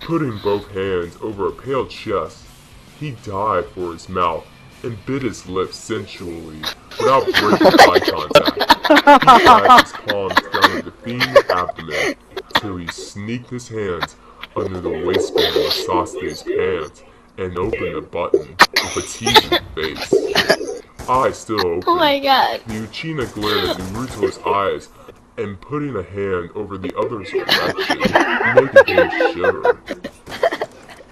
Putting both hands over a pale chest, he dived for his mouth and bit his lips sensually without breaking eye contact. He dragged his palms down the fiend's abdomen till he sneaked his hands under the waistband of Sasuke's pants and opened the button with a teasing face. Eyes still open, Oh my god. the Uchina glared at Naruto's eyes and putting a hand over the other's erection, making him shiver.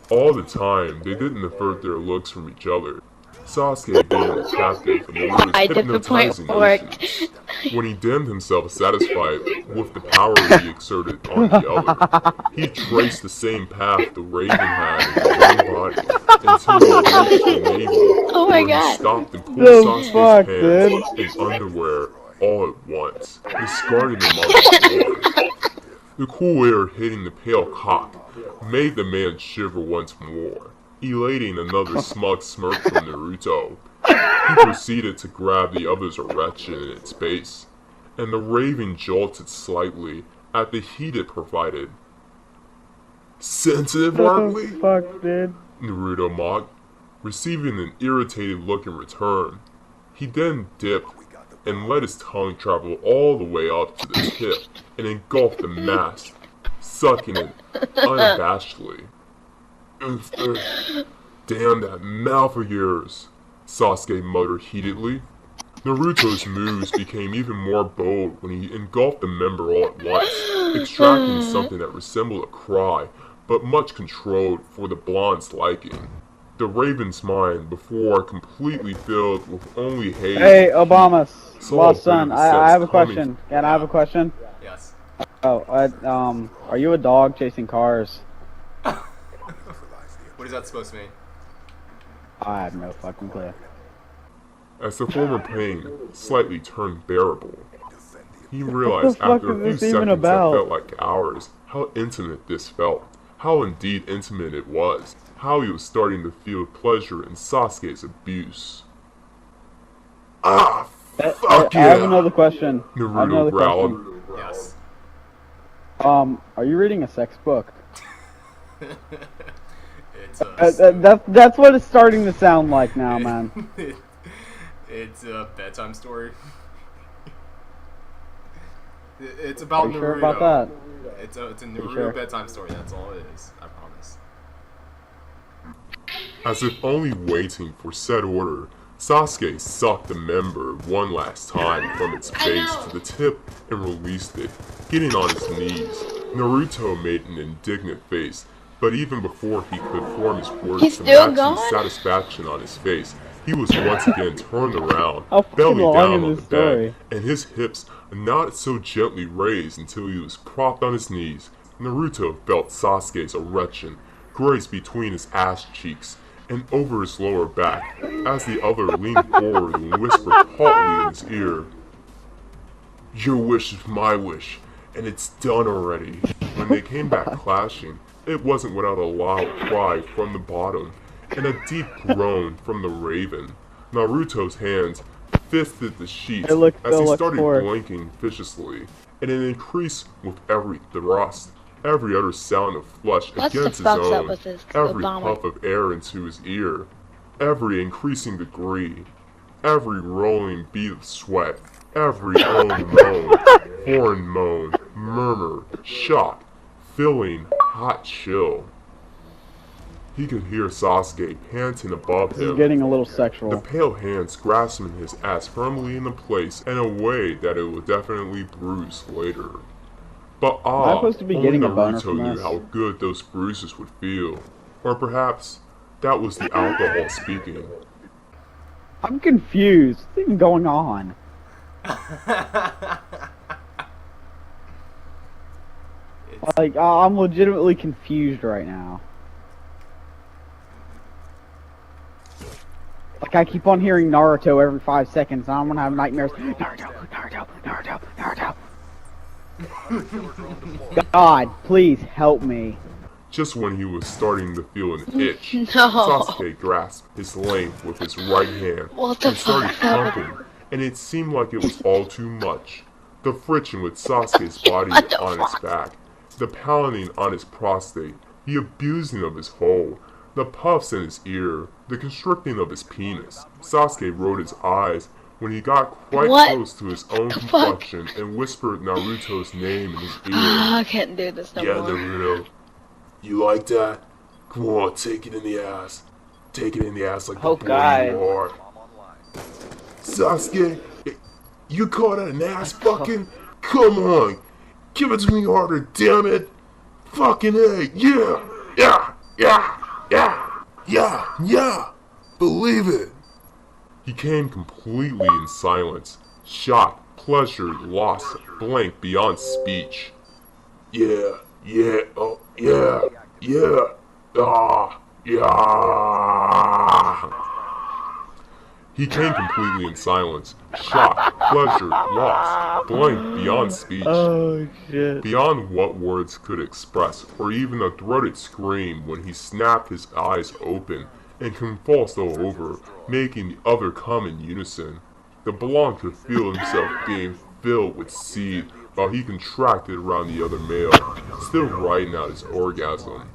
All the time, they didn't avert their looks from each other. Sasuke being a captive of Naruto's hypnotizing notions, when he deemed himself satisfied with the power he exerted on the other, he traced the same path the Raven had in his own body until he reached the navel, where he stopped and pulled Sasuke's pants and underwear all at once, discarding them on the floor. The cool air hitting the pale cock made the man shiver once more, elating another smug smirk from Naruto. He proceeded to grab the other's erection in its base, and the Raven jolted slightly at the heat it provided. "Sensitive, aren't we?" Fuck, dude. Naruto mocked, receiving an irritated look in return. He then dipped and let his tongue travel all the way up to the tip and engulf the mass, sucking it unabashedly. "Damn that mouth of yours," Sasuke muttered heatedly. Naruto's moves became even more bold when he engulfed the member all at once, extracting something that resembled a cry, but much controlled for the blonde's liking. The Raven's mind, before completely filled with only hate. Hey, ObamasLostSon, I have a question. Can I have a question? Yes. Oh, are you a dog chasing cars? What is that supposed to mean? I have no fucking clue. As the former pain slightly turned bearable, he realized after a few seconds that felt like hours how intimate this felt, how indeed intimate it was, how he was starting to feel pleasure in Sasuke's abuse. "Ah, fuck yeah!" I have another question. Naruto growled. Yes. Are you reading a sex book? It's that's what it's starting to sound like now, man. It's a bedtime story. It's about Are you Naruto. sure about that? It's a Naruto sure? bedtime story. That's all it is. I promise. As if only waiting for said order, Sasuke sucked the member one last time from its base to the tip and released it, getting on his knees. Naruto made an indignant face, but even before he could form his words to match the satisfaction on his face, he was once again turned around, belly down on the bed, and his hips not so gently raised until he was propped on his knees. Naruto felt Sasuke's erection graze between his ass cheeks and over his lower back, as the other leaned forward and whispered haughtily in his ear, "Your wish is my wish, and it's done already." When they came back clashing, it wasn't without a loud cry from the bottom, and a deep groan from the Raven. Naruto's hands fisted the sheets as he started blinking viciously, and it increased with every thrust, every other sound of flesh against his own, every puff of air into his ear, every increasing degree, every rolling bead of sweat, every moan, horn moan, murmur, shock, filling, hot chill. He could hear Sasuke panting above him. He's getting a little sexual. The pale hands grasping his ass firmly into place in a way that it would definitely bruise later. But only Naruto knew how good those bruises would feel. Or perhaps that was the alcohol speaking. I'm confused. What's even going on? Like, I'm legitimately confused right now. Like, I keep on hearing Naruto every 5 seconds, and I'm gonna have nightmares. Naruto, Naruto, Naruto, Naruto. God, please help me. Just when he was starting to feel an itch, Sasuke grasped his length with his right hand and started pumping, and it seemed like it was all too much. The friction with Sasuke's body on his back, the pounding on his prostate, the abusing of his hole, the puffs in his ear, the constricting of his penis. Sasuke rolled his eyes when he got quite close to his own complexion and whispered Naruto's name in his ear. I can't do this no more. Naruto. You like that? Come on, take it in the ass. Take it in the ass like the boy you are. Sasuke, you call that an ass fucking? Come on, give it to me harder, damn it. Fucking A, yeah, yeah, yeah, yeah, yeah, yeah. Believe it. He came completely in silence, shocked, pleasured, lost, blank beyond speech. Yeah, yeah, oh, yeah, yeah, ah, yeah. He came completely in silence, shocked, pleasured, lost, blank beyond speech. Oh shit. Beyond what words could express, or even a throated scream when he snapped his eyes open and convulsed all over, making the other come in unison. The blonde could feel himself being filled with seed while he contracted around the other male, still riding out his orgasm.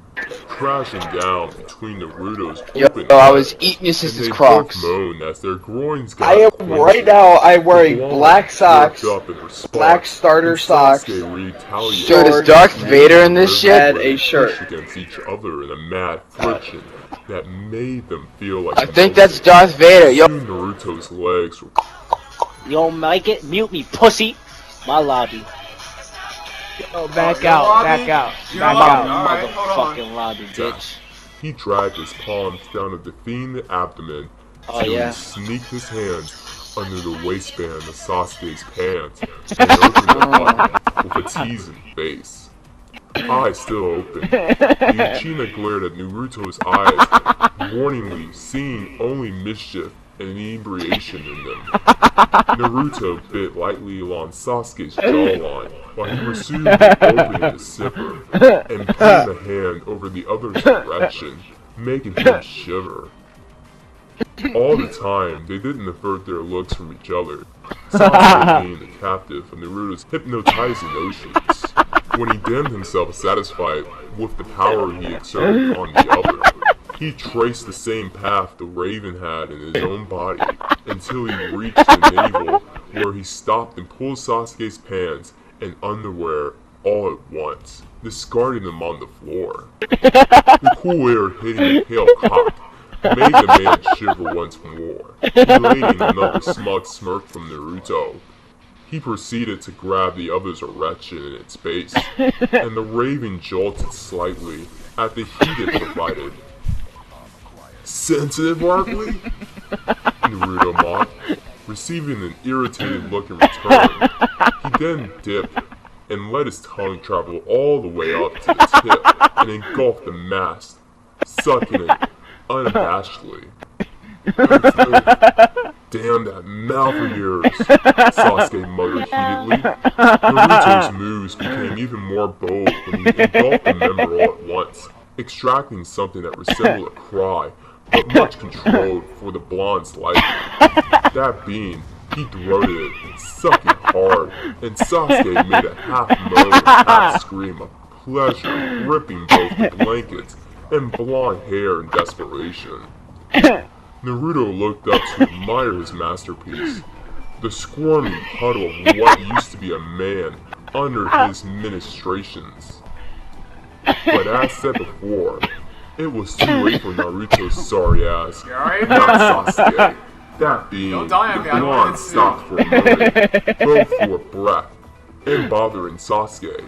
Crashing down between Naruto's open I was eating your sister's Crocs. Both moaned as their groins got I am closer. right now. I'm wearing black socks, Up in response, black starter and socks. Sasuke retaliated. Dude, is Darth Vader in this shit? Had a shirt against each other in a mad friction that made them feel like I think that's Darth Vader. Yo, Soon Naruto's legs were You don't like it? Mute me, pussy. My lobby. Oh, back out, back out, Your back lobby, out. alright, hold on. Motherfucking lobby, bitch. He dragged his palms down to define the abdomen Oh, till yeah. he sneaked his hands under the waistband of Sasuke's pants and opened the button with a teasing face. Eyes still open, Uchina glared at Naruto's eyes, warningly, seeing only mischief and inebriation in them. Naruto bit lightly along Sasuke's jawline while he resumed opening the zipper and putting a hand over the other's direction, making him shiver. All the time, they didn't avert their looks from each other, Sasuke being the captive of Naruto's hypnotizing notions. When he deemed himself satisfied with the power he exerted on the other, he traced the same path the Raven had in his own body until he reached the navel, where he stopped and pulled Sasuke's pants and underwear all at once, discarding them on the floor. The cool air hitting the pale cock made the man shiver once more, relating another smug smirk from Naruto. He proceeded to grab the other's erection in its base, and the Raven jolted slightly at the heat it provided. Sensitive, Barkley? Naruto mocked, receiving an irritated look in return. He then dipped and let his tongue travel all the way up to the tip and engulf the mast, sucking it unabashedly. Damn that mouth of yours, Sasuke muttered heatedly. Naruto's moves became even more bold when he engulfed the member all at once, extracting something that resembled a cry, but much controlled for the blonde's liking. That being, he throated it, sucking hard, and Sasuke made a half moan, half scream of pleasure, ripping both the blankets and blonde hair in desperation. Naruto looked up to admire his masterpiece, the squirming puddle of what used to be a man under his ministrations. But as said before, it was too late for Naruto's sorry ass, not Sasuke. That being, Don't die on me, I the don't blonde want to stopped for a moment, both for breath, and bothering Sasuke.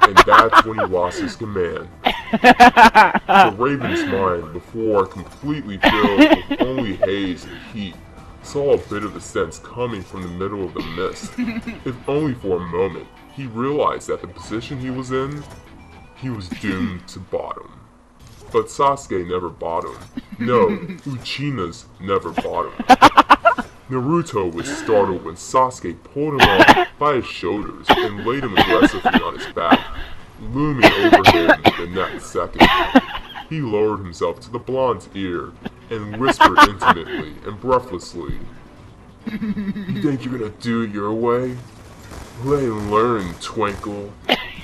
And that's when he lost his command. The Raven's mind, before completely filled with only haze and heat, saw a bit of the sense coming from the middle of the mist. If only for a moment, he realized that the position he was in, he was doomed to bottom. But Sasuke never bottomed. No, Uchina's never bottomed. Naruto was startled when Sasuke pulled him up by his shoulders and laid him aggressively on his back, looming over him the next second. He lowered himself to the blonde's ear and whispered intimately and breathlessly, "You think you're gonna do it your way? Play and learn, Twinkle."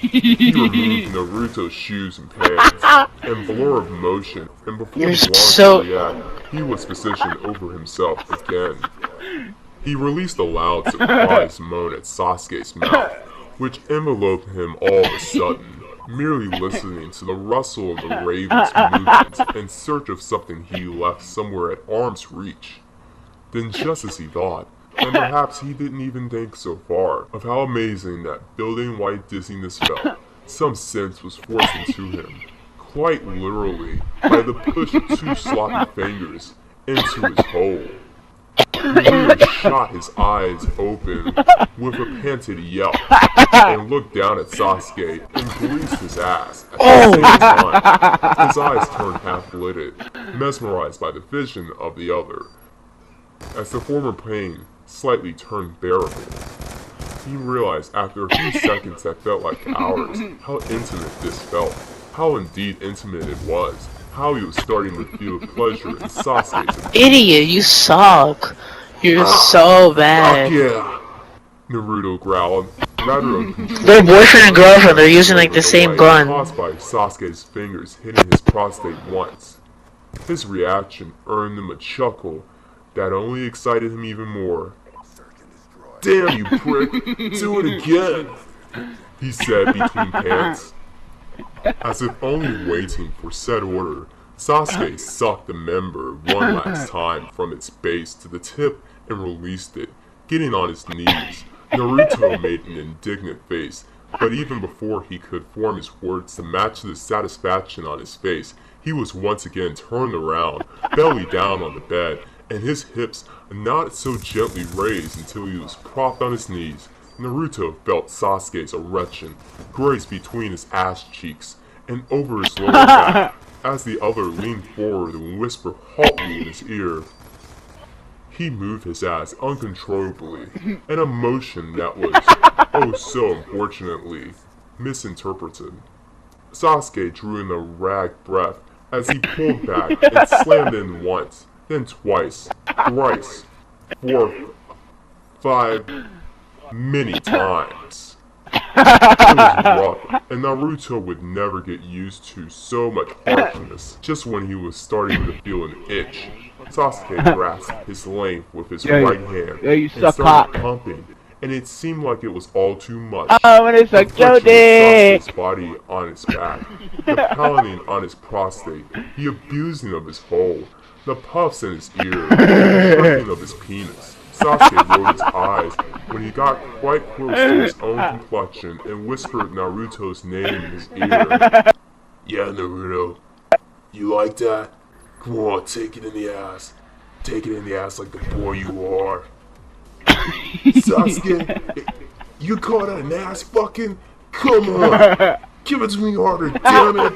He removed Naruto's shoes and pants, and blur of motion, and before You're he launched so- the react, he was positioned over himself again. He released a loud, surprised moan at Sasuke's mouth, which enveloped him all of a sudden, merely listening to the rustle of the raven's movements in search of something he left somewhere at arm's reach. Then just as he thought, and perhaps he didn't even think so far, of how amazing that building-wide dizziness felt, some sense was forced into him, quite literally, by the push of two sloppy fingers into his hole. Naruto shot his eyes open with a panted yelp and looked down at Sasuke and greased his ass at the same time. His eyes turned half-lidded, mesmerized by the vision of the other. As the former pain slightly turned bearable, he realized after a few seconds that felt like hours how intimate this felt, how indeed intimate it was, how he was starting to feel pleasure in Sasuke's Idiot, you suck. You're so bad. yeah! Naruto growled, rather uncontrollably. They're boyfriend and girlfriend, they're using like the same gun. Caused by Sasuke's fingers hitting his prostate once. His reaction earned him a chuckle that only excited him even more. Damn you prick! Do it again! He said between pants. As if only waiting for said order, Sasuke sucked the member one last time from its base to the tip and released it, getting on his knees. Naruto made an indignant face, but even before he could form his words to match the satisfaction on his face, he was once again turned around, belly down on the bed, and his hips not so gently raised until he was propped on his knees. Naruto felt Sasuke's erection graze between his ass cheeks and over his lower back as the other leaned forward and whispered haughtily in his ear. He moved his ass uncontrollably, an emotion that was, oh so unfortunately, misinterpreted. Sasuke drew in a ragged breath as he pulled back and slammed in once, then twice, thrice, 4, 5, many times. It was rough, and Naruto would never get used to so much harshness just when he was starting to feel an itch. Sasuke grasped his length with his right hand you and suck started cock. pumping, and it seemed like it was all too much. I'm gonna suck The your friction of dick. Sasuke's body on his back, the pounding on his prostate, the abusing of his hole, the puffs in his ear, the jerking of his penis. Sasuke rolled his eyes when he got quite close to his own complexion and whispered Naruto's name in his ear. Yeah, Naruto. You like that? Come on, take it in the ass. Take it in the ass like the boy you are. Sasuke, you call that an ass fucking? Come on. Give it to me harder, damn it.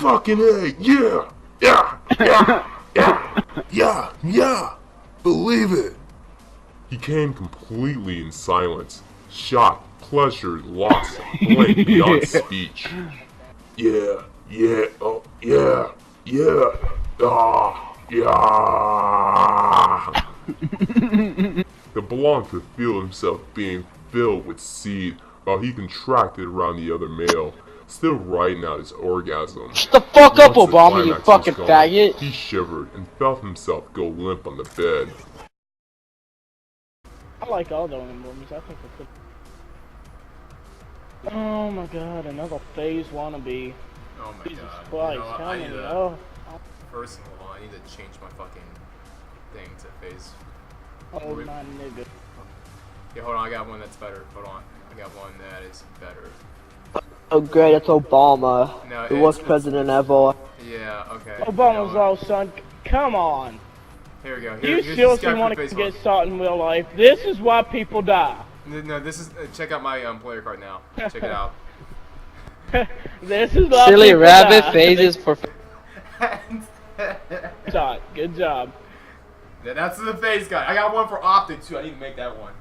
Fucking A, yeah. Yeah, yeah, yeah, yeah, yeah. Believe it. He came completely in silence, shocked, pleasure, lost, blank beyond speech. Yeah, yeah, oh, yeah, yeah, ah, yeah. The Blanc could feel himself being filled with seed while he contracted around the other male, still riding out his orgasm. Shut the fuck up, Once the Obama, you climax fucking was gone, faggot. He shivered and felt himself go limp on the bed. I like all the movies. I think they're good. Oh my god, another FaZe wannabe. Oh my Jesus god. Christ, You know what? how I need many? to, Oh, first of all, I need to change my fucking thing to FaZe. oh my nigga. Yeah, hold on, I got one that's better. Hold on. I got one that is better. Oh great, it's Obama. No, Who was president ever. Yeah, okay. Obama's You know what? low, son. Come on. Here we go. You Here's this seriously guy want from to Facebook. get started in real life? This is why people die. No, this is. Check out my player card now. Check it out. This is why Silly people rabbit die. phases for. Good job. Good job. Yeah, that's the FaZe guy. I got one for optic too. I need to make that one.